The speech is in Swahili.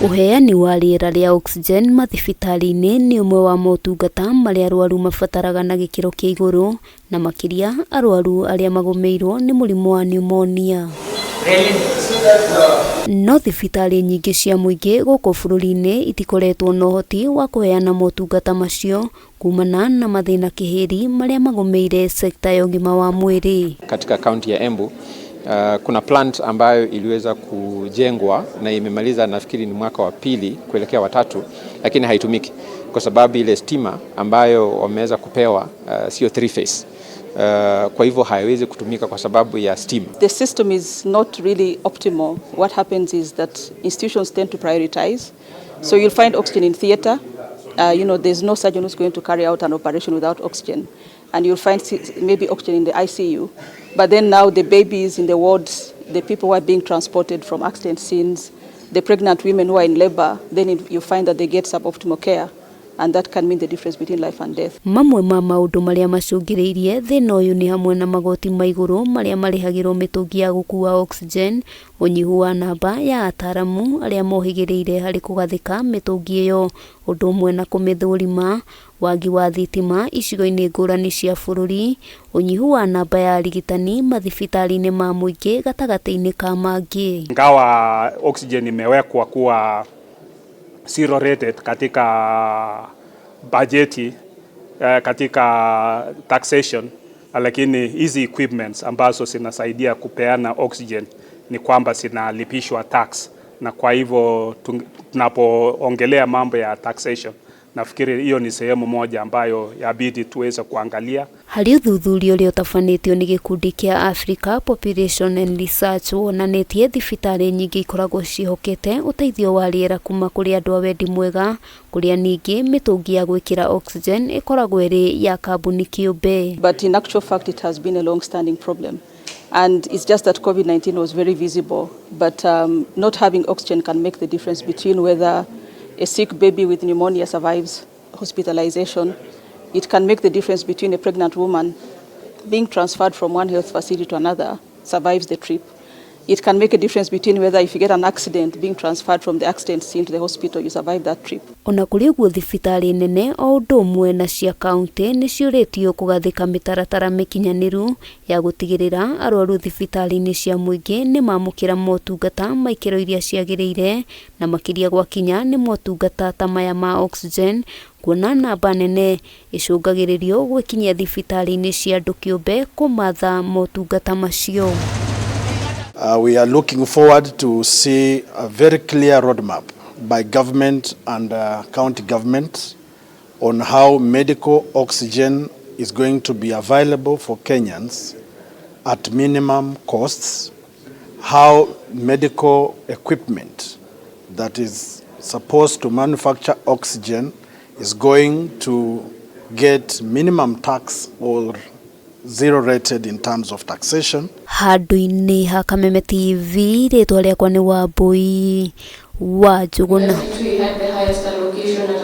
Uheani wa riera ria oxygen mathibitari-ini ni umwe wa motungata maria arwaru mabataraga na gikiro kia iguru na makiria arwaru aria magomeirwo ni murimu wa pneumonia. No thibitari nyingi cia muingi guku bururi-ini itikoretwo na uhoti wa kuheana motungata macio kumana na mathina kihiri maria magomeire sekta ya ugima wa mwiri. Katika kaunti ya Embu kuna plant ambayo iliweza kujengwa na imemaliza nafikiri ni mwaka wa 2 kuelekea wa 3, lakini haitumiki kwa sababu ile stima ambayo wameweza kupewa sio 3-phase. Kwa hivyo haiwezi kutumika kwa sababu ya steam. The system is not really optimal. What happens is that institutions tend to prioritize. So you'll find oxygen in theater. There's no surgeon who's going to carry out an operation without oxygen. And you'll find maybe oxygen in the ICU. But then now the babies in the wards, the people who are being transported from accident scenes, the pregnant women who are in labor, then you find that they get suboptimal care. And that can mean the difference between life and death. Mamwe ma maundu maria macungiriirie thina uyu ni hamwe na magoti ma iguru maria marihagirwo mitungi ya gukua oxygen, unyihu wa namba ya ataramu aria mohigiriire hari kugathika mitungi iyo, undu umwe na kumithurima, wagi wa thitima icigo-ini ngurani cia bururi, unyihu wa namba ya arigitani mathibitari-ini ma muingi gatagati-ini ka mangi. Ingawa oxygen imewekwa kuwa zero rated katika bajeti, katika taxation, lakini hizi equipments ambazo zinasaidia kupeana oxygen ni kwamba zinalipishwa tax, na kwa hivyo tunapoongelea mambo ya taxation nafikiri hiyo ni sehemu moja ambayo yabidi tuweze kuangalia. Hari uthuthuria uria utafanitio ni gikundi kia Africa Population and Research wonanetie thibitari nyingi ikoragwo cihokete uteithio wa riera kuma kuri andu a wendi mwega, kuria ningi mitungi ya gwikira oxygen ikoragwo iri ya kambuni kiumbe. But in actual fact it has been a long standing problem. And it's just that COVID-19 was very visible, but not having oxygen can make the difference between whether a sick baby with pneumonia survives hospitalization. It can make the difference between a pregnant woman being transferred from one health facility to another, survives the trip. It can make a difference between whether if you get an accident, being transferred from the accident scene to the hospital, you survive that trip. Ona kuri uguo thibitari nene o undu umwe na cia kaunti ni ciuritio kugathika mitaratara mikinyaniru ya gutigirira arwaru thibitari-ini cia muingi ni mamukira motungata maikiro iria ciagiriire, na makiria gwakinya ni motungata ta maya ma oxygen, kuona namba nene icungagiririo gwikinyia thibitari-ini cia andu kiumbe kumatha motungata macio. We are looking forward to see a very clear roadmap by government and county government on how medical oxygen is going to be available for Kenyans at minimum costs, how medical equipment that is supposed to manufacture oxygen is going to get minimum tax or zero rated in terms of taxation. Handu-ini ha Kameme TV ritwa riakwa ni Wambui wa Njuguna. We had the highest allocation